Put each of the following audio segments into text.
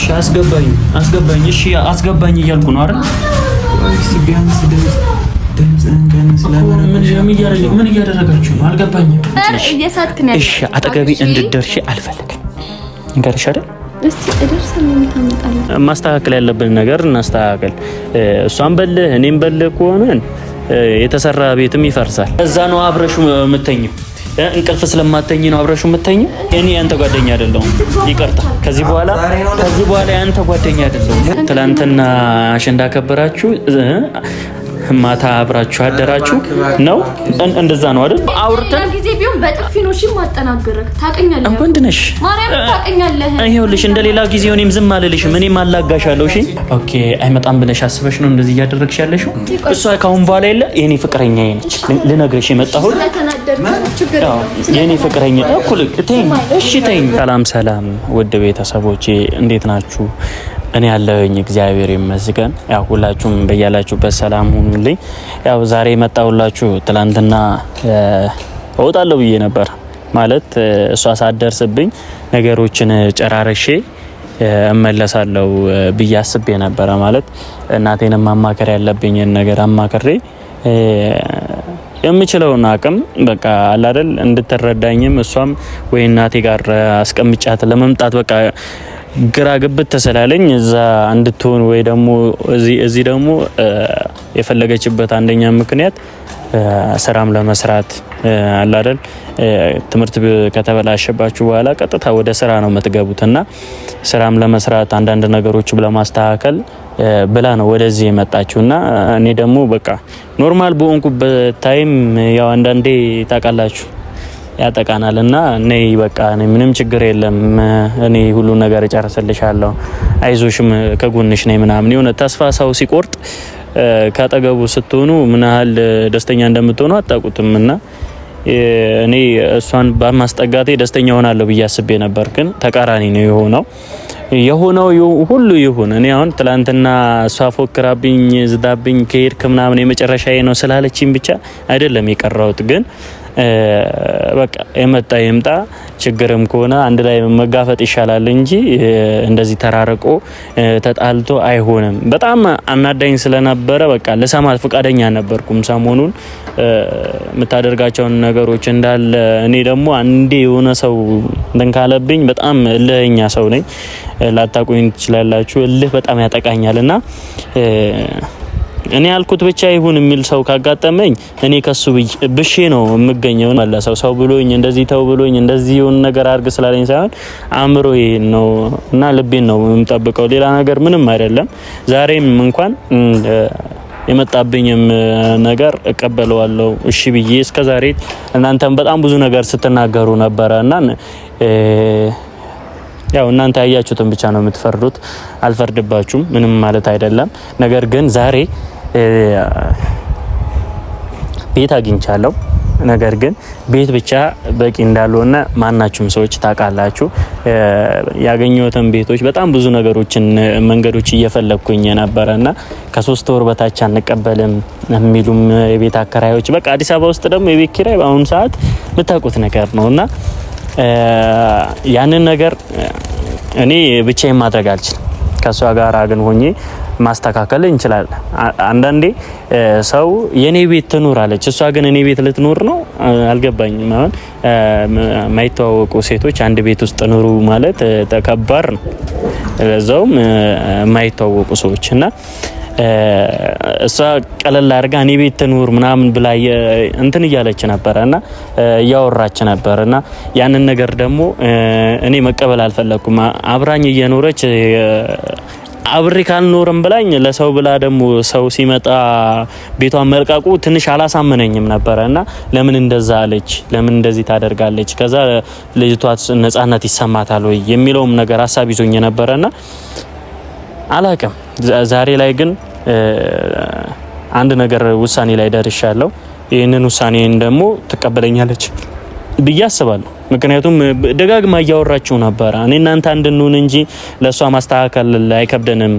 እሺ አስገባኝ እሺ አስገባኝ እያልኩ ነው አይደል? ቢያንስ ምን እያደረጋችሁ ነው? አልገባኝም። እሺ አጠገቤ እንድትደርሺ አልፈልግም። እንገርሽ አይደል? እስቲ እደርሰን ታመጣለህ። ማስተካከል ያለብን ነገር እናስተካከል። እሷን በልህ እኔም በልህ ከሆነን የተሰራ ቤትም ይፈርሳል። እዛ ነው አብረሹ የምተኝው። እንቅልፍ ስለማተኝ ነው አብረሹ የምተኝው። እኔ ያንተ ጓደኛ አይደለሁም። ይቅርታ። ከዚህ በኋላ ያንተ ጓደኛ አይደለሁም። ትላንትና አሸንዳ ከበራችሁ ማታ አብራችሁ አደራችሁ ነው። እንደዛ ነው አይደል? አውርተን ጊዜ ቢሆን በጥፊ ነው እሺ ማጠናገረክ። ታቀኛለህ ወንድ ነሽ ማርያም ታቀኛለህ። ይኸውልሽ እንደሌላ ጊዜው እኔም ዝም አልልሽም። እኔም አላጋሻለሁ። እሺ ኦኬ። አይመጣም ብለሽ አስበሽ ነው እንደዚህ እያደረግሽ ያለሽው? እሷ ካሁን በኋላ የለ የኔ ፍቅረኛዬ ነች። ልነግርሽ የመጣሁት የኔ ፍቅረኛ እኩል ተይኝ። እሺ ተይኝ። ሰላም ውድ ቤተሰቦቼ እንዴት ናችሁ? እኔ ያለሁኝ እግዚአብሔር ይመስገን። ያው ሁላችሁም በያላችሁበት ሰላም ሁኑልኝ። ያው ዛሬ መጣሁላችሁ። ትላንትና እወጣለሁ ብዬ ነበር ማለት እሷ ሳትደርስብኝ ነገሮችን ጨራርሼ እመለሳለሁ ብዬ አስቤ ነበረ። ማለት እናቴንም ማማከር ያለብኝን ነገር አማክሬ የምችለውን አቅም በቃ አለ አይደል እንድትረዳኝም እሷም ወይ እናቴ ጋር አስቀምጫት ለመምጣት በቃ ግራ ግብት ተሰላለኝ እዛ እንድትሆን ወይ ደግሞ እዚህ ደግሞ የፈለገችበት አንደኛ ምክንያት ስራም ለመስራት አለ አይደል ትምህርት ከተበላሸባችሁ በኋላ ቀጥታ ወደ ስራ ነው የምትገቡትና ስራም ለመስራት አንዳንድ ነገሮች ለማስተካከል ብላ ነው ወደዚህ የመጣችውና እኔ ደግሞ በቃ ኖርማል በሆንኩበት ታይም ያው አንዳንዴ ታውቃላችሁ ያጠቃናልና ነይ በቃ እኔ ምንም ችግር የለም እኔ ሁሉ ነገር እጨርስልሻለሁ አይዞሽም ከጎንሽ ነኝ ምናምን የሆነ ተስፋ ሰው ሲቆርጥ ካጠገቡ ስትሆኑ ምን ያህል ደስተኛ እንደምትሆኑ አታውቁትምና እኔ እሷን በማስጠጋቴ ደስተኛ ሆናለሁ ብዬ አስቤ ነበር። ግን ተቃራኒ ነው የሆነው ሁሉ ይሁን። እኔ አሁን ትላንትና እሷ ፎክራብኝ ዝዳብኝ ከሄድክ ምናምን የመጨረሻዬ ነው ስላለችኝ ብቻ አይደለም የቀረሁት። ግን በቃ የመጣ ይምጣ ችግርም ከሆነ አንድ ላይ መጋፈጥ ይሻላል እንጂ እንደዚህ ተራርቆ ተጣልቶ አይሆንም። በጣም አናዳኝ ስለነበረ በቃ ለሰማት ፈቃደኛ ነበርኩም ሰሞኑን የምታደርጋቸውን ነገሮች እንዳለ። እኔ ደግሞ አንዴ የሆነ ሰው እንደንካለብኝ በጣም እልህኛ ሰው ነኝ። ላታቁኝ ትችላላችሁ። እልህ በጣም ያጠቃኛልና እኔ ያልኩት ብቻ ይሁን የሚል ሰው ካጋጠመኝ እኔ ከሱ ብሼ ነው የምገኘው። መለሰው ሰው ብሎኝ እንደዚህ ተው ብሎኝ እንደዚህ የሆነ ነገር አድርግ ስላለኝ ሳይሆን አእምሮዬ ነው እና ልቤን ነው የምጠብቀው። ሌላ ነገር ምንም አይደለም። ዛሬም እንኳን የመጣብኝም ነገር እቀበለዋለሁ እሺ ብዬ እስከዛሬ እናንተም በጣም ብዙ ነገር ስትናገሩ ነበርና ያው እናንተ ያያችሁትን ብቻ ነው የምትፈርዱት። አልፈርድባችሁም ምንም ማለት አይደለም። ነገር ግን ዛሬ ቤት አግኝቻለሁ። ነገር ግን ቤት ብቻ በቂ እንዳልሆነ ማናችሁም ሰዎች ታውቃላችሁ። ያገኘሁትን ቤቶች በጣም ብዙ መንገዶች እየፈለኩኝ ነበርና ከ3 ወር በታች አንቀበልም የሚሉም የቤት አከራዮች በቃ አዲስ አበባ ውስጥ ደግሞ የቤት ኪራይ በአሁኑ ሰዓት የምታውቁት ነገር ነውና ያንን ነገር እኔ ብቻዬን ማድረግ አልችልም። ከሷ ጋር ግን ሆኜ ማስተካከል እንችላለን። አንዳንዴ ሰው የኔ ቤት ትኑር አለች፣ እሷ ግን እኔ ቤት ልትኖር ነው። አልገባኝም። አሁን ማይተዋወቁ ሴቶች አንድ ቤት ውስጥ ኑሩ ማለት ተከባር ነው። ለዛውም ማይተዋወቁ ሰዎችና እሷ ቀለል አድርጋ እኔ ቤት ትኑር ምናምን ብላ እንትን እያለች ነበርና እያወራች ነበርና ያንን ነገር ደግሞ እኔ መቀበል አልፈለኩም። አብራኝ እየኖረች አብሬ ካልኖርም ብላኝ ለሰው ብላ ደግሞ ሰው ሲመጣ ቤቷን መልቀቁ ትንሽ አላሳመነኝም ነበርና ለምን እንደዛ አለች፣ ለምን እንደዚህ ታደርጋለች፣ ከዛ ልጅቷ ነጻነት ይሰማታል ወይ የሚለውም ነገር ሀሳብ ይዞኝ ነበርና አላውቅም። ዛሬ ላይ ግን አንድ ነገር ውሳኔ ላይ ደርሻለሁ። ይህንን ውሳኔን ደግሞ ትቀበለኛለች ብዬ አስባለሁ። ምክንያቱም ደጋግማ እያወራችሁ ነበር እኔ እናንተ እንድንሆን እንጂ ለሷ ማስተካከል አይከብደንም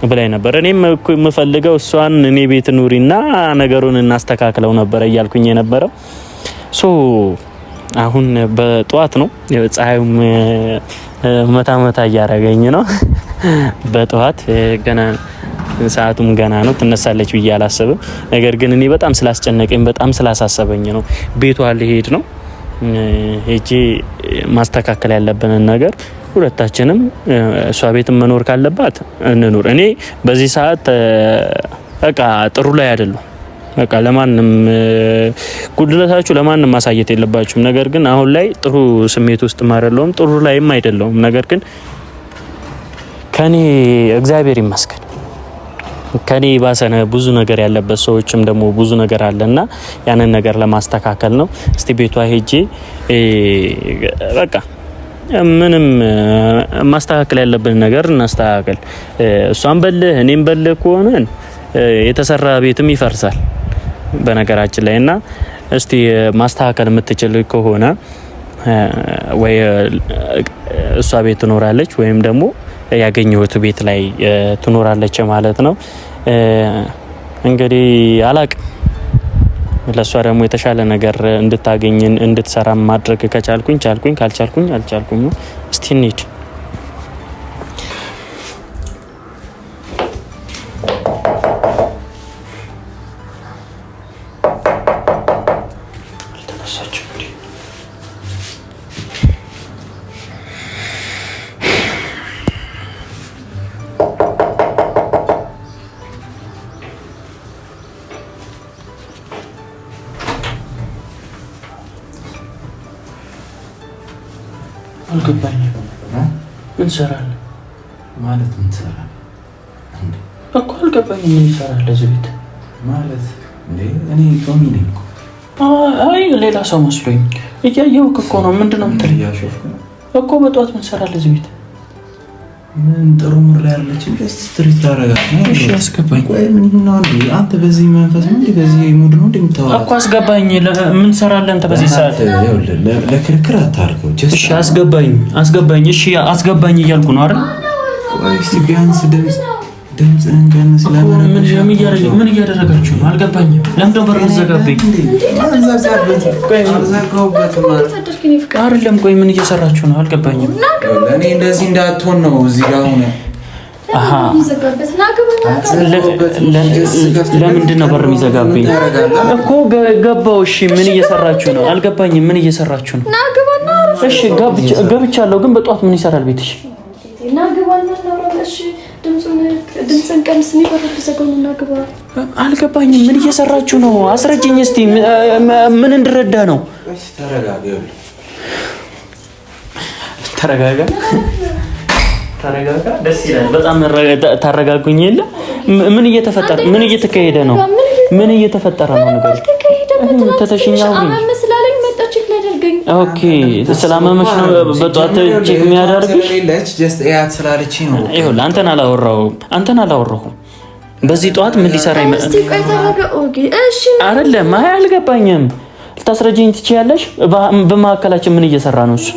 ብላይ ነበር። እኔም የምፈልገው እሷን እኔ ቤት ኑሪና ነገሩን እናስተካክለው ነበር እያልኩኝ የነበረው። አሁን በጠዋት ነው ፀሐዩም መታ እያረገኝ ነው። በጠዋት ገና ሰዓቱም ገና ነው። ትነሳለች ብዬ አላስብም። ነገር ግን እኔ በጣም ስላስጨነቀኝ በጣም ስላሳሰበኝ ነው ቤቷ ልሄድ ነው። ሄጄ ማስተካከል ያለብንን ነገር ሁለታችንም እሷ ቤት መኖር ካለባት እንኑር። እኔ በዚህ ሰዓት በቃ ጥሩ ላይ አይደለም። በቃ ለማንም ጉድለታችሁ ለማንም ማሳየት የለባችሁም። ነገር ግን አሁን ላይ ጥሩ ስሜት ውስጥ ማረለውም ጥሩ ላይም አይደለም። ነገር ግን ከኔ እግዚአብሔር ይመስገን ከኔ ባሰነ ብዙ ነገር ያለበት ሰዎችም ደግሞ ብዙ ነገር አለና ያንን ነገር ለማስተካከል ነው። እስቲ ቤቷ ሄጄ በቃ ምንም ማስተካከል ያለብን ነገር እናስተካከል። እሷን በልህ እኔም በልህ ከሆነ የተሰራ ቤትም ይፈርሳል በነገራችን ላይ እና እስቲ ማስተካከል የምትችል ከሆነ ወይ እሷ ቤት ትኖራለች ወይም ደግሞ ያገኘሁት ቤት ላይ ትኖራለች ማለት ነው። እንግዲህ አላቅ ለሷ ደግሞ የተሻለ ነገር እንድታገኝ እንድትሰራ ማድረግ ከቻልኩኝ ቻልኩኝ፣ ካልቻልኩኝ አልቻልኩም ነው። እስቲ እንሂድ። አልገባኝም። ምን ሰራለ ማለት ምን ሰራለ እኮ አልገባኝም። ምን ሰራለ እዚህ ቤት ማለት እንዴ? እኔ ቶሚ ነኝ እኮ። አይ ሌላ ሰው መስሎኝ እያየሁህ እኮ ነው። ምንድነው የምትለኝ? እያሾፍኩ ነው እኮ። በጠዋት ምን ሰራለ እዚህ ቤት? ምን ጥሩ ምር ያለች ጀስት ስትሪት ላረጋት ነው። እሺ አስገባኝ። ቆይ ምን ነው እንዴ? አንተ በዚህ መንፈስ ነው እንዴ? በዚህ ሙድ ነው እንዴ የምታወራው? እኮ አስገባኝ። ምን ሰራለ አንተ በዚህ ሰዓት? ለክርክር አታርገው። እሺ አስገባኝ። እሺ አስገባኝ እያልኩ ነው አይደል? ቆይ እስቲ ቢያንስ ድምፅህን ቀንስ። ምን እያደረጋችሁ ነው? አልገባኝም። ለምን ነው በር ዘጋብኝ? አይደለም ቆይ ምን እየሰራችሁ ነው? አልገባኝም። እኔ እንደዚህ እንዳትሆን ነው እዚህ ጋር ሆነ። ለምንድን ነው በር የሚዘጋብኝ እኮ? ገባው። እሺ ምን እየሰራችሁ ነው? አልገባኝም። ምን እየሰራችሁ ነው? እሺ ገብቻለሁ፣ ግን በጠዋት ምን ይሰራል ቤትሽ? ድምፅን ቀንስ። አልገባኝም። ምን እየሰራችሁ ነው? አስረጅኝ እስቲ። ምን እንድረዳ ነው? ተረጋጋ። ደስ ይላል በጣም ታረጋጉኝ የለ። ምን እየተካሄደ ነው? ምን እየተፈጠረ ነው? ነገር ተተሽኛው ኦኬ። ስላመመሽ ነው በጧት ቼክ የሚያደርግሽ? ጀስት ያት ስላለች ነው። ይኸውልህ አንተን አላወራሁም። በዚህ ጧት ምን ሊሰራ ይመጣል? አይደለም። አይ አልገባኝም። ልታስረጂኝ ትችያለሽ? በመሀከላችን ምን እየሰራ ነው እሱ?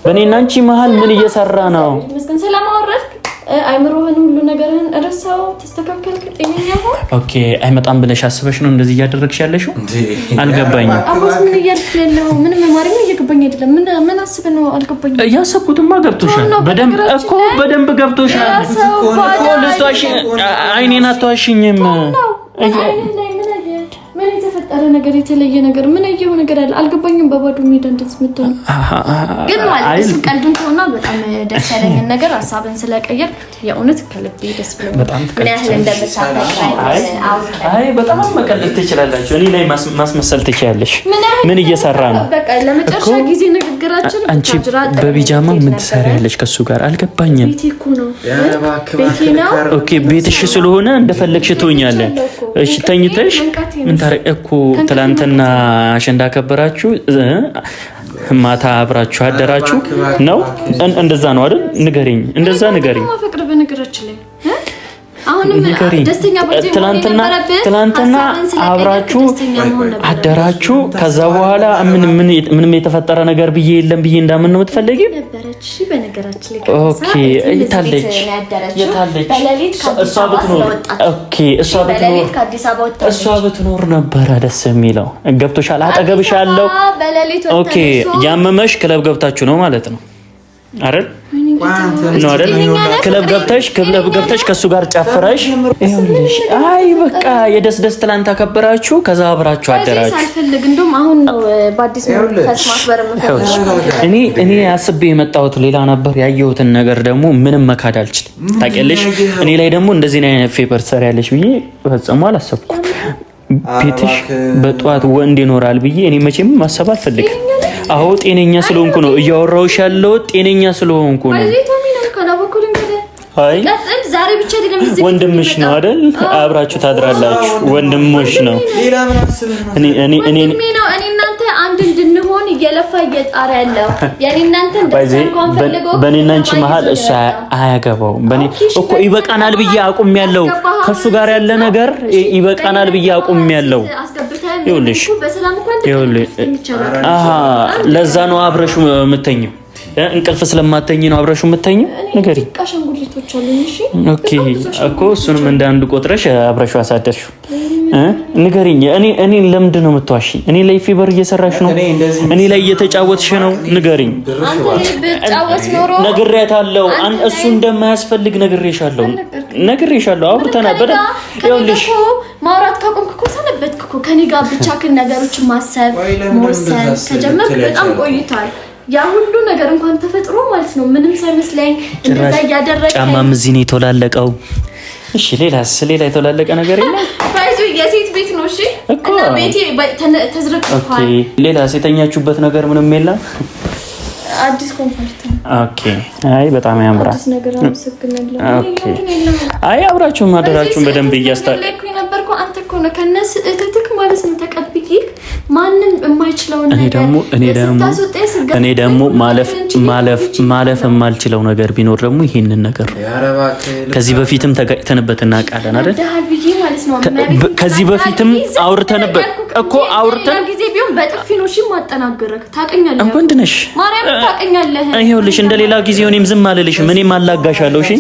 በእኔና አንቺ መሀል ምን እየሰራ ነው? አይምሮህን ሁሉ ነገርህን ረሳው፣ ተስተካከልክ፣ ጤነኛ ሆን። ኦኬ አይመጣም ብለሽ አስበሽ ነው እንደዚህ እያደረግሽ ያለሽው? አልገባኝም። አባስ ምን እያልክ ያለው? ምንም አማርኛ እየገባኝ አይደለም። ምን አስበህ ነው? አልገባኝም። ያሰብኩትማ ገብቶሻል። በደንብ ገብቶሻል እኮ። ልትዋሺ አይኔን አትዋሽኝም። ምን የተፈጠረ ነገር የተለየ ነገር ምን አየው ነገር አለ? አልገባኝም። በባዶ ሜዳ እንደዚህ የምትሆን ግን ማለት እሱ ቀልዱን ተውና፣ በጣም ደስ ያለኝ ነገር ሀሳብን ስለቀየር የእውነት ከልቤ ደስ ብሎኝ ምን ያህል እንደምታፈቅረኝ። አይ በጣም መቀለድ ትችላላችሁ። እኔ ላይ ማስመሰል ትችያለሽ። ምን እየሰራ ነው? በቃ ለመጨረሻ ጊዜ ንግግራችን አንቺ በቢጃማ ምን ትሰሪያለሽ ከሱ ጋር? አልገባኝም። ቤቴ እኮ ነው። ቤቴ ነው። ኦኬ ቤትሽ ስለሆነ እንደፈለግሽ ትሆኛለሽ። እሺ ተኝተሽ ምን ታረቅ እኮ ትላንትና አሸንዳ ከበራችሁ፣ ማታ አብራችሁ አደራችሁ ነው። እንደዛ ነው አይደል? ንገሪኝ። እንደዛ ንገሪኝ። ማፈቅር በነገራችን ላይ ትናንትና አብራችሁ አደራችሁ። ከዛ በኋላ ምንም የተፈጠረ ነገር ብዬ የለም ብዬ እንዳምን ነው የምትፈልጊው? ኦኬ የታለች እሷ ብትኖር ነበረ ደስ የሚለው። ገብቶሻል? አጠገብሻለሁ። ኦኬ ያመመሽ ክለብ ገብታችሁ ነው ማለት ነው አይደል? ነው አይደል? ክለብ ገብተሽ ከሱ ጋር ጨፍረሽ ይኸውልሽ። አይ በቃ የደስ ትላንት አከበራችሁ፣ ከዛ አብራችሁ አደራችሁ። አልፈልግ እንደውም አሁን ነው በአዲስ መንፈስ ማክበር የምፈልገው። እኔ አስቤ የመጣሁት ሌላ ነበር። ያየሁትን ነገር ደግሞ ምንም መካድ አልችልም። ታውቂያለሽ፣ እኔ ላይ ደግሞ እንደዚህ አይነት ፌቨር ትሰሪያለሽ ብዬ ፈጽሞ አላሰብኩም። ቤትሽ በጧት ወንድ ይኖራል ብዬ እኔ መቼም ማሰብ አልፈልግም። አዎ ጤነኛ ስለሆንኩ ነው እያወራሁሽ ያለው። ጤነኛ ስለሆንኩ ነው። አይ ወንድምሽ ነው አይደል? አብራችሁ ታድራላችሁ። ወንድምሽ ነው። እኔ እናንተ አንድ እንድንሆን እየለፋ እየጣረ ያለው የኔ እናንተ በእኔና አንቺ መሀል እሱ አያገባውም። በእኔ እኮ ይበቃናል ብዬ አቁም ያለው ከሱ ጋር ያለ ነገር ይበቃናል ብዬ አቁም ያለው። ይኸውልሽ ለዛ ነው አብረሹ የምተኘው። እንቅልፍ ስለማተኝ ነው አብረሹ የምተኘው። ንገሪኝ። ኦኬ እኮ እሱንም እንደ አንድ ቆጥረሽ አብረሹ አሳደርሽው። ንገሪኝ። እኔ ለምንድን ነው የምትዋሽኝ? እኔ ላይ ፌቨር እየሰራሽ ነው። እኔ ላይ እየተጫወትሽ ነው። ንገሪኝ። ነግሬያታለሁ። እሱ እንደማያስፈልግ ነግሬሻለሁ። አውርተናል በደምብ። ይኸውልሽ ማውራት ካቆምክ እኮ ሰነበትክ እኮ። ከኔ ጋር ብቻህን ነገሮችን ማሰብ መወሰን ከጀመርክ በጣም ቆይቷል። ያ ሁሉ ነገር እንኳን ተፈጥሮ ማለት ነው ምንም ሳይመስለኝ እንደዛ ያደረገ ጫማም እዚህ ነው የተላለቀው። እሺ ሌላ የተላለቀ ነገር የለም። ባይዙ የሴት ቤት ነው። እሺ እና ቤቴ ተዝረክሯል። ኦኬ ሌላ የተኛችሁበት ነገር ምንም የለም። አዲስ ኮንፈርት ነው። ኦኬ አይ በጣም ያምራል። አዲስ ነገር አመሰግናለሁ። ኦኬ አይ አብራችሁ ማደራችሁን በደንብ እያስተካከልኩ ነበርኩ። አንተ እኮ ነው ከነስ እትትክ ማለት ነው ተቀብቂ ማንንም የማይችለው ነገር እኔ ደግሞ ማለፍ የማልችለው ነገር ቢኖር ደግሞ ይሄንን ነገር ከዚህ በፊትም ተገጭተንበት እናውቃለን አይደል? ከዚህ በፊትም አውርተንበት እኮ ጊዜ ቢሆን በጥፊ ነው እሺ ማጠናገረክ ታቀኛለህ። ወንድ ነሽ ማርያም ታቀኛለህ። ይኸውልሽ እንደሌላ ጊዜው እኔም ዝም አልልሽም። እኔም አላጋሻለሁ። እሺ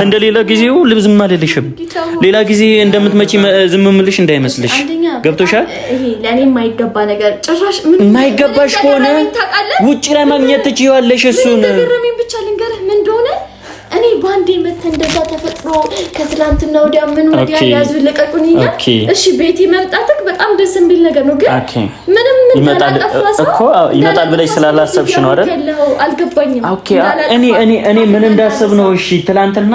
እንደሌላ ጊዜው ዝም አልልሽም። ሌላ ጊዜ እንደምትመጪ ዝም ምልሽ እንዳይመስልሽ። ገብቶሻል? ይሄ ለኔ የማይገባ ነገር ጭራሽ ምን የማይገባሽ ከሆነ ውጪ ላይ ማግኘት ትችያለሽ። እሱን ነገርም ብቻ ልንገርህ ምን እንደሆነ እኔ ባንዴ መተ እንደዛ ተፈጥሮ ከትላንትና ወዲያ ምን ወዲያ ያዙ ለቀቁኝኛ። እሺ ቤቴ መምጣትክ በጣም ደስ የሚል ነገር ነው፣ ግን ምንም ይመጣል እኮ ይመጣል ብለሽ ስላላሰብሽ ነው አይደል? አልገባኝም። ኦኬ እኔ ምን እንዳሰብ ነው። እሺ ትላንትና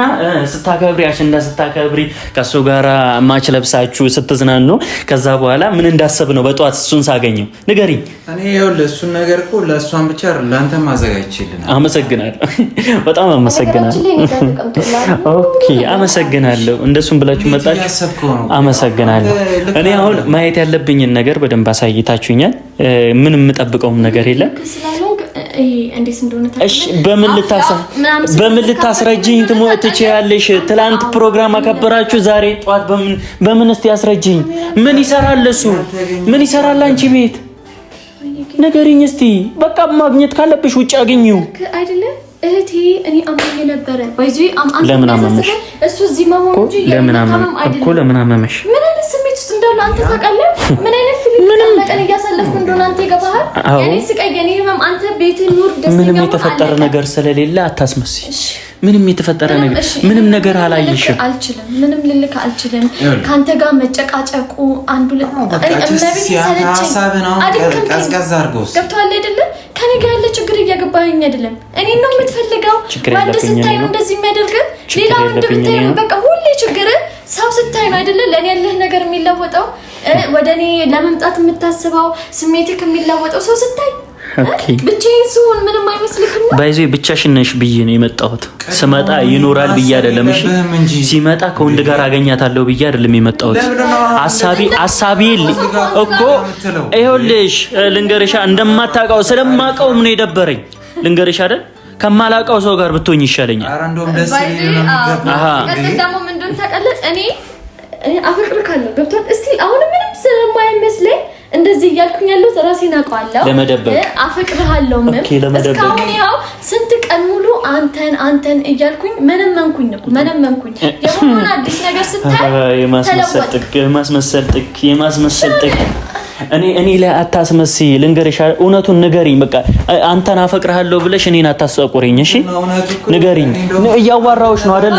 ስታከብሪ ከሱ ጋራ ማች ለብሳችሁ ስትዝናኑ ከዛ በኋላ ምን እንዳሰብ ነው በጧት እሱን ሳገኘው ንገሪኝ። እኔ ይኸውልህ እሱን ነገር እኮ ለእሷን ብቻ ለአንተም አዘጋጅቼልኝ። አመሰግናለሁ፣ በጣም አመሰግናለሁ። ኦኬ አመሰግናለሁ። እንደሱም ብላችሁ መጣችሁ። አመሰግናለሁ። እኔ አሁን ማየት ያለብኝን ነገር በደንብ አሳይታችሁኛል። ምንም የምጠብቀውም ነገር የለም። እሺ በምን ልታስረጅኝ ትችያለሽ? ትላንት ፕሮግራም አከበራችሁ፣ ዛሬ ጧት በምን እስቲ ያስረጅኝ። ምን ይሰራል እሱ? ምን ይሰራል አንቺ ቤት? ነገርኝ እስቲ። በቃ ማግኘት ካለብሽ ውጭ አገኘው አይደለ? እህቴ እኔ አማኝ ነበረ ባይዚ ለምን አመመሽ? እሱ እዚህ መሆኑ እንጂ ለምን አመመሽ? ምን አይነት ስሜት ውስጥ እንዳለ አንተ ታውቃለህ? ምን አይነት ፊልም መጠን እያሳለፍኩ እንደሆነ አንተ ይገባሃል? ያኔ ስቃይ የኔ ህመም አንተ ቤት ኑር ደስተኛ ምንም የተፈጠረ ነገር ስለሌለ አታስመስይ። ምንም የተፈጠረ ነገር ምንም ነገር አላየሽም። አልችልም፣ ምንም ልልክ አልችልም። ካንተ ጋር መጨቃጨቁ አንዱ ቀዝቀዝ አድርገውስ ገብቶሃል አይደለ? ከኔ ጋር ያለ ችግር እያገባኝ አይደለም። እኔ ነው የምትፈልገው ወንድ ስታይ ነው እንደዚህ የሚያደርግ ሌላ ወንድ ብታይ በቃ ሁሌ ችግር ሰው ስታይ ነው አይደለ? ለኔ ያለህ ነገር የሚለወጠው ወደኔ ለመምጣት የምታስበው ስሜትክ የሚለወጠው ሰው ስታይ ብቻዬን ስሆን ምንም አይመስልክም። ባይዞ ብቻሽን ነሽ ብዬ ነው የመጣሁት። ስመጣ ይኖራል ብዬ አይደለም። እሺ ሲመጣ ከወንድ ጋር አገኛታለሁ ብዬ አይደለም የመጣሁት። አሳቢ እኮ ይኸውልሽ ልንገርሻ፣ እንደማታውቀው ስለማውቀው ምን የደበረኝ ልንገርሻ አይደል? ከማላውቀው ሰው ጋር ብትሆኝ ይሻለኛል። አረ እንደውም ደስ ይለኛል። አሃ ደግሞ ምንድነው እንደሆነ ታውቃለህ እኔ አፈቅርካለሁ ገብቷል እስቲ አሁን ምንም ስለማይመስለኝ እንደዚህ እያልኩኝ ያለው ራሴን አውቃለሁ ለመደበቅ አፈቅርሃለሁ እስካሁን ያው ስንት ቀን ሙሉ አንተን እያልኩኝ መነመንኩኝ የሆነ አዲስ ነገር ስታይ የማስመሰል ጥቅ እኔ ላይ አታስመስይ ልንገርሽ እውነቱን ንገሪኝ በቃ አንተን አፈቅርሃለሁ ብለሽ እኔን አታስቆሪኝ እሺ ንገሪኝ እያዋራሁሽ ነው አይደል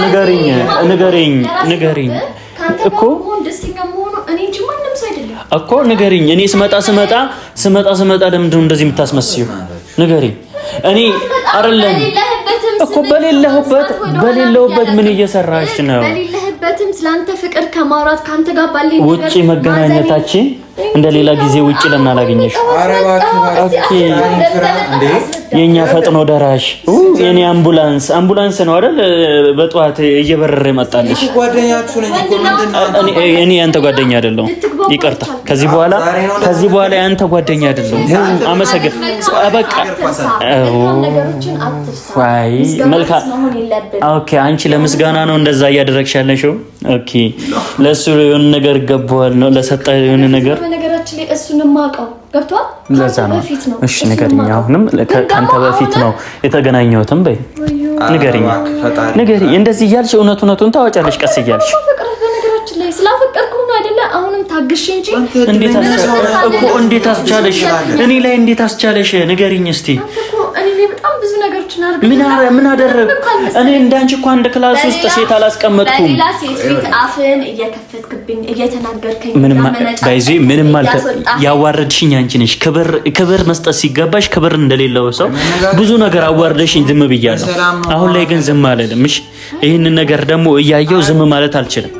ንገሪኝ እኮ እኮ ንገሪኝ እኔ ስመጣ ለምንድን ነው እንደዚህ የምታስመስዩ ንገሪኝ እኔ አይደለም እኮ በሌለሁበት ምን እየሰራሽ ነው በሌለህበትም ስላንተ ፍቅር ከማውራት ካንተ ጋር ባለኝ ውጪ መገናኘታችን እንደሌላ ጊዜ ውጪ ለምን አላገኘሽ ኦኬ የኛ ፈጥኖ ደራሽ የኔ አምቡላንስ ነው አይደል በጧት እየበረረ መጣልሽ ጓደኛችሁ ነኝ እኮ ምንድነው እኔ ያንተ ጓደኛ አይደለም ይቅርታ ከዚህ በኋላ ያንተ ጓደኛ አይደለም አመሰግን በቃ ነገሮችን አትርሳ ዋይ መልካም ኦኬ አንቺ ለምስጋና ነው እንደዛ እያደረግሽ ያለሽው ኦኬ ለሱ የሆነ ነገር ገባዋል ነው ለሰጣው የሆነ ነገር በነገራችን ላይ እሱን ማቀው ገብቷል ለዛ ነው እሺ ንገሪኝ አሁንም ካንተ በፊት ነው የተገናኘሁትም በይ ንገሪኝ እንደዚህ እያልሽ እውነቱን ታወጫለሽ ቀስ እያልሽ በነገራችን ላይ ስላፈቀርኩ ነው አይደለ አሁንም ታግሽ እንጂ እንዴት አስቻለሽ እኔ ላይ እንዴት አስቻለሽ ንገሪኝ እስቲ እኔ በጣም ብዙ ነገሮችን ምን አደረግኩ እኔ እንዳንቺ እኮ አንድ ክላስ ውስጥ ሴት አላስቀመጥኩም በሌላ ሴት ፊት አፍን እየከፈትክብኝ እየተናገርከኝ ምንም ማለት ያዋረድሽኝ አንቺ ነሽ ክብር መስጠት ሲገባሽ ክብር እንደሌለው ሰው ብዙ ነገር አዋርደሽኝ ዝም ብያለሁ አሁን ላይ ግን ዝም አልልም እሺ ይሄንን ነገር ደግሞ እያየው ዝም ማለት አልችልም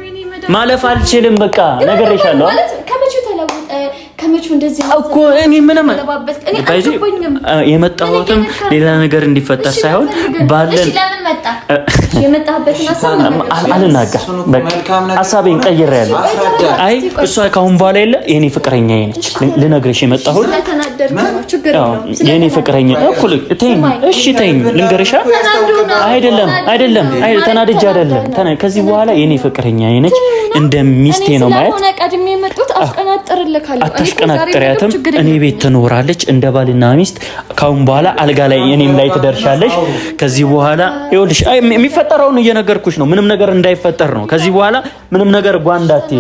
ማለፍ አልችልም በቃ ነገርሻለሁ ከመቼው እንደዚህ እኮ እኔ ምንም የመጣሁትም ሌላ ነገር እንዲፈጠር ሳይሆን ባለን የመጣህበትን አልናገር በቃ ሀሳቤን ቀይሬያለሁ አይ እሷ ካሁን በኋላ የለ የኔ ፍቅረኛ ነች ልነግርሽ የመጣሁት የኔ ፍቅረኛ እኩል ተይኝ ልንገርሻ አይደለም ተናድጄ አይደለም ከዚህ በኋላ የኔ ፍቅረኛ ነች እንደሚስቴ ነው ማለት ቀድሜ የመጡት አታሽቀናጥሪያትም እኔ ቤት ትኖራለች እንደ ባልና ሚስት ካሁን በኋላ አልጋ ላይ እኔም ላይ ትደርሻለሽ ከዚህ በኋላ ይኸውልሽ የሚፈጠረውን እየነገርኩሽ ነው ምንም ነገር እንዳይፈጠር ነው ከዚህ በኋላ ምንም ነገር ጓንዳቴ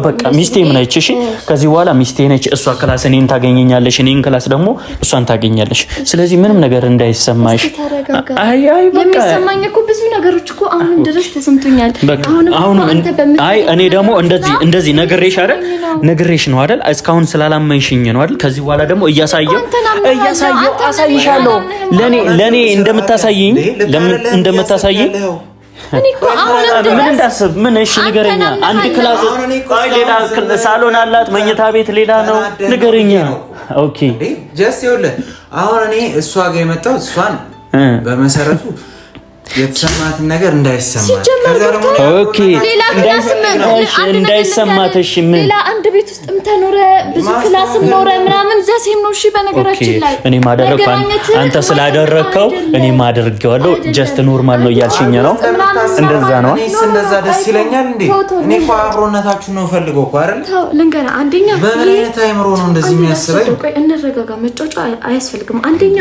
በቃ ሚስቴ ምን አይች እሺ ከዚህ በኋላ ሚስቴ ነች እሷ ክላስ እኔን ታገኘኛለሽ እኔን ክላስ ደግሞ እሷን ታገኛለሽ ስለዚህ ምንም ነገር እንዳይሰማሽ አይ በቃ የሚሰማኝ እኮ ብዙ ነገሮች እኮ አሁን ድረስ ተሰምቶኛል አሁን አይ እኔ ደግሞ እንደዚህ ነግሬሽ ነው አይደል እስካሁን ስላላመንሽኝ ነው አይደል ከዚህ በኋላ ደግሞ እያሳየው አሳይሻለሁ ለኔ እንደምታሳይኝ እኔ እኮ አሁን ምን እንዳስብ ምን እሺ ንገረኛ አንድ ክላስ ሌላ ሳሎን አላት መኝታ ቤት ሌላ ነው ንገረኛ ኦኬ ጀስት ይኸውልህ አሁን እኔ እሷ ጋር የመጣው እሷን በመሰረቱ የተሰማትን ነገር እንዳይሰማት ከዛ ደግሞ ኦኬ እንዳይሰማት እሺ ምን ሌላ አንድ ቤት ውስጥ ተኖረ ብዙ ክላስም ኖረ ምናምን ዘሴም ነው እሺ በነገራችን ላይ እኔ ማደረኩ አንተ ስላደረከው እኔ ማደርገዋለሁ ጀስት ኖርማል ነው እያልሽኝ ነው እንደዛ ነው እንደዛ ደስ ይለኛል እንዴ እኔ እኮ አብሮነታችሁ ነው ፈልገው እኮ አይደል ታው ልንገራ አንደኛ በምን ታይምሮ ነው እንደዚህ የሚያስበኝ ቆይ እንረጋጋ መጫጫ አያስፈልግም አንደኛ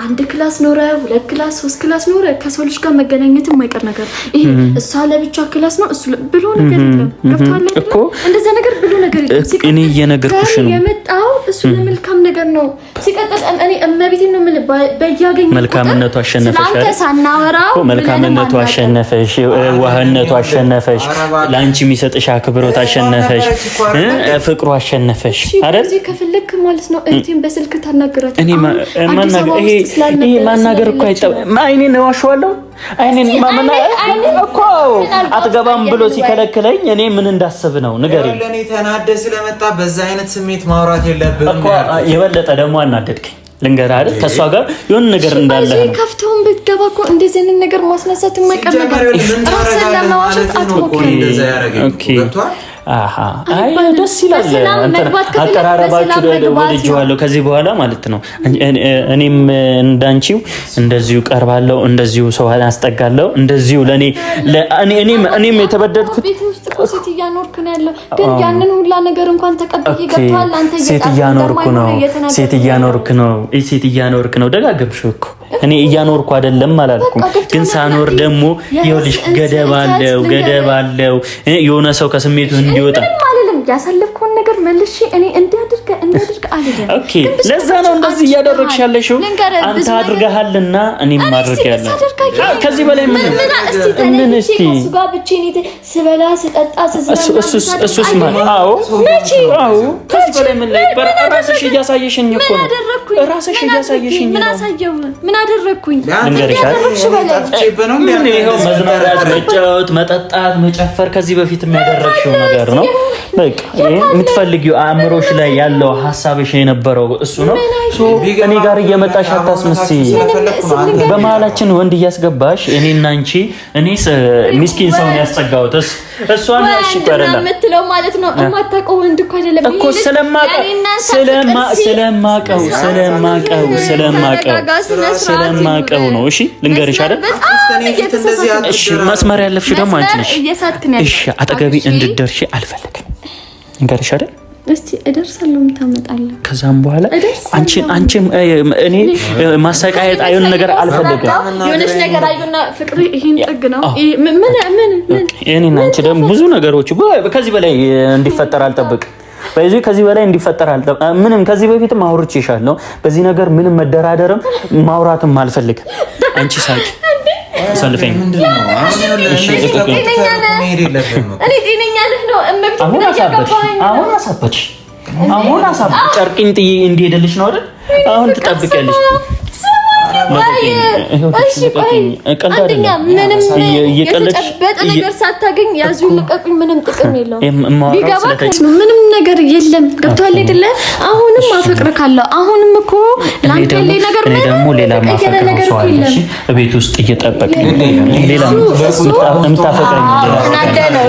አንድ ክላስ ኖረ ሁለት ክላስ ሶስት ክላስ ኖረ ከሰው ልጅ ጋር መገናኘት የማይቀር ነገር ይሄ እሷ ለብቻ ክላስ ነው እሱ ብሎ ነገር የለም ገብቷል እኮ እንደዛ ነገር ብሎ ነገር የለም እኔ እየነገርኩሽ ነው የመጣው እሱ ለመልካም ነገር ነው ሲቀጥል እኔ እመቤቴን ነው የምልህ በያገኝ መልካምነቱ አሸነፈሽ አይደል ሳናወራው መልካምነቱ አሸነፈሽ ዋህነቱ አሸነፈሽ ላንቺ የሚሰጥሽ አክብሮት አሸነፈሽ ፍቅሩ አሸነፈሽ አይደል እዚህ ከፈለክ ማለት ነው እህቴን በስልክ ታናገራት እኔ ማናገር እኮ አይኔ ነው ዋሽዋለሁ አይኔን ማመና እኮ አትገባም ብሎ ሲከለክለኝ እኔ ምን እንዳስብ ነው ንገሪኝ ለኔ ተናደ ስለመጣ በዛ አይነት ስሜት ማውራት የለብንም እኮ የበለጠ ደግሞ አናደድከኝ ልንገርህ አይደል ከሷ ጋር የሆነ ነገር እንዳለ ነው ከፍተውን ብትገባ እኮ እንደዚህ አይነት ነገር ማስነሳት የማይቀር ነገር ራስን ለማዋሸት አትሞክሪ እንደዛ ያረጋኝ ኦኬ አይ ደስ ይላል። አቀራረባችሁ ወድጄዋለሁ። ከዚህ በኋላ ማለት ነው እኔም እንዳንቺው እንደዚሁ ቀርባለሁ፣ እንደዚሁ ሰው አስጠጋለሁ፣ እንደዚሁ እኔም የተበደልኩት ቤት ውስጥ እኮ ሴት እያኖርክ ነው ያለው። ግን ያንን ሁላ ነገር እንኳን ተቀብዬ ገብቷል። አንተ ሴት እያኖርክ ነው ደጋገብሽው እኮ እኔ እያኖርኩ አይደለም አላልኩም። ግን ሳኖር ደግሞ ይኸውልሽ ገደብ አለው የሆነ ሰው ከስሜቱ እንዲወጣ ያሳለፍኩን ነገር መልሼ እኔ እንዲያድርግ አይደለም። ኦኬ ለዛ ነው እንደዚህ እያደረግሽ ያለሽው። አንተ አድርገሃልና እኔም ማድረግ ያለ ከዚህ በላይ ምን እስቲ ጋር ብቻዬን ስበላ ስጠጣ እሱስ ማለት አዎ ከዚህ በላይ ምን ላይ ራስሽ እያሳየሽኝ እኮ ነው። ራስሽ እያሳየሽኝ ምን አሳየው? ምን አደረኩኝ? መዝናናት፣ መጫወት፣ መጠጣት፣ መጨፈር ከዚህ በፊት የሚያደረግሽው ነገር ነው። በቃ የምትፈልጊው አእምሮሽ ላይ ያለው ሐሳብሽ የነበረው እሱ ነው። እኔ ጋር እየመጣሽ አታስመስይ። በመሀላችን ወንድ እያስገባሽ እኔና አንቺ ሚስኪን ሰውን ያስጠጋውት እሷን እሺ ቀረላ የምትለው ማለት ነው። የማታውቀው ወንድ እኮ አይደለም እኮ ስለማቀው ነው። እሺ ልንገርሽ አይደል? እሺ መስመር ያለፍሽ ደግሞ አንቺ ነሽ። እሺ አጠገቢ እንድትደርሺ አልፈልግም። ልንገርሽ አይደል? እስቲ እደርሳለሁ። የምታመጣለህ ከዛም በኋላ አንቺም እኔ ማሰቃየት አይሆን ነገር አልፈልግም። የሆነች ነገር አዩና ፍቅር ይሄን ጥግ ነው። እኔና አንቺ ደግሞ ብዙ ነገሮች ከዚህ በላይ እንዲፈጠር አልጠብቅም። ከዚህ በላይ እንዲፈጠር ምንም ከዚህ በፊትም አውርቼሻለሁ። በዚህ ነገር ምንም መደራደርም ማውራትም አልፈልግም። አንቺ ሳቂ ሰልፈኝ አሁን ጨርቅኝ ጥዬ እንዲሄድልሽ ነው አይደል? አሁን ትጠብቂያለሽ። የተጨበጠ ነገር ሳታገኝ ያዙ ልቀቁኝ። ምንም ጥቅም የለውም። ምንም ነገር የለም። ገብቶሃል አይደለ? አሁንም ማፈቅር ካለው አሁንም እኮ ላንተ ያለኝ ነገር እኔ ደግሞ ሌላ ማፈቅር ሰው አለሽ ቤት ውስጥ እየጠበቀኝ ሌላ የምታፈቅረኝ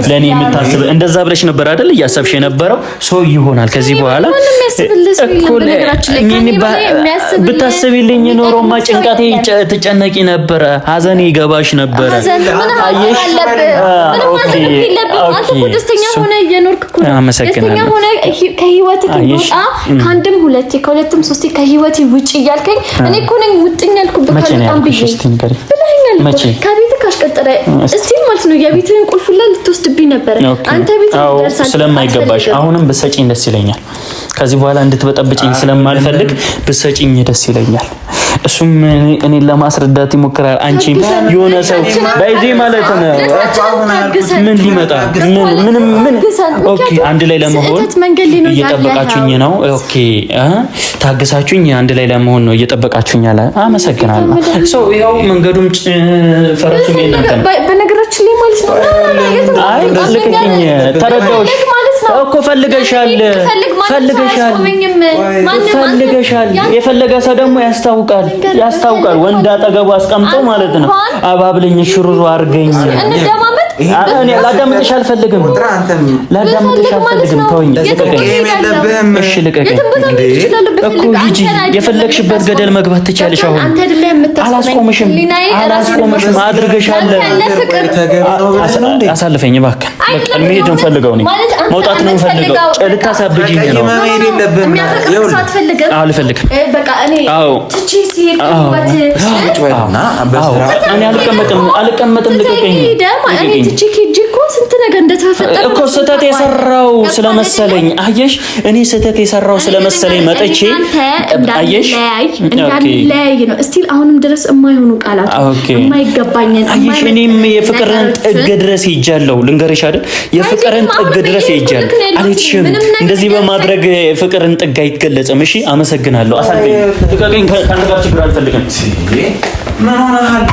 ለኔ የምታስብ እንደዛ ብለሽ ነበር አይደል? እያሰብሽ የነበረው ሰው ይሆናል ከዚህ በኋላ ብታስቢልኝ ኖሮማ ጭንቀቴ ትጨነቂ ነበረ፣ ሀዘኔ ይገባሽ ነበረ። አየሽ ደስተኛ ሆነ እየኖርክ እኮ ነው። ደስተኛ ሆነ ከህይወትህ ወጣ። ከአንድም ሁለቴ ከሁለትም ሶስቴ ከህይወት ውጪ እያልከኝ እኔ እኮ ነኝ ውጥኝ ያልኩበት በጣም ብለኸኛል። ከቤትህ ካስቀጠረ እስቲ ማለት ነው የቤትህን ቁልፍ ሁላ ልትወስድብኝ ነበረ። አንተ ቤት ደርሳለህ ስለማይገባሽ አሁንም ብትሰጪኝ ደስ ይለኛል። ከዚህ በኋላ እንድትበጠብጭኝ ስለማልፈልግ ብትሰጪኝ ደስ ይለኛል። እሱም እኔን ለማስረዳት ይሞክራል። አንቺም የሆነ ሰው በዚህ ማለት ነው ምን ሊመጣ ምን ኦኬ አንድ ላይ ለመሆን እየጠበቃችሁኝ ነው። ኦኬ ታግሳችሁኝ አንድ ላይ ለመሆን ነው እየጠበቃችሁኝ አለ። አመሰግናለሁ። ሶ ይሄው መንገዱም ፈረሱም የእናንተ ነው። በነገራችን ላይ ማለት ነው አይ ልክኝ ተረዳውሽ እኮ ፈልገሻል። የፈለገ ሰው ደግሞ ያስታውቃል። ወንድ አጠገቡ አስቀምጦ ማለት ነው አባብለኝ ሽሩሩ አርገኝ። እኔ ላዳምጥሽ አልፈልግም። ተወኝ። እሺ ልቀቀኝ እኮ ሂጂ። የፈለግሽበት ገደል መግባት ትቻለሽ። አሁን አላስቆምሽም። አድርገሻል። አሳልፈኝ እባክህ። መሄድ ነው ፈልገው ነው መውጣት ነው ፈልገው ልታሳብጂኝ ነው። አልፈልግም። በቃ እኔ ትቺ ሲሄድ አልቀመጥም። ልቀቀኝ። ትቺ ሂጂ እኮ ስንት ነገር እንደተፈጠረ እኮ ስህተት የሰራው ስለመሰለኝ አየሽ። እኔ ስህተት የሰራው ስለመሰለኝ መጥቼ አየሽ እንዳንለያይ ነው። እስቲል አሁንም ድረስ የማይሆኑ ቃላት የማይገባኝን አየሽ። እኔም የፍቅርን ጥግ ድረስ ሄጃለሁ። ልንገርሽ አይደል የፍቅርን ጥግ ድረስ ሄጃለሁ። አልሄድሽም። እንደዚህ በማድረግ ፍቅርን ጥግ አይገለጽም። እሺ አመሰግናለሁ። አሳልፈኝ። ልቀቀኝ። ከአንተ ጋር ችግር አልፈልግም። ምን ሆነሃል?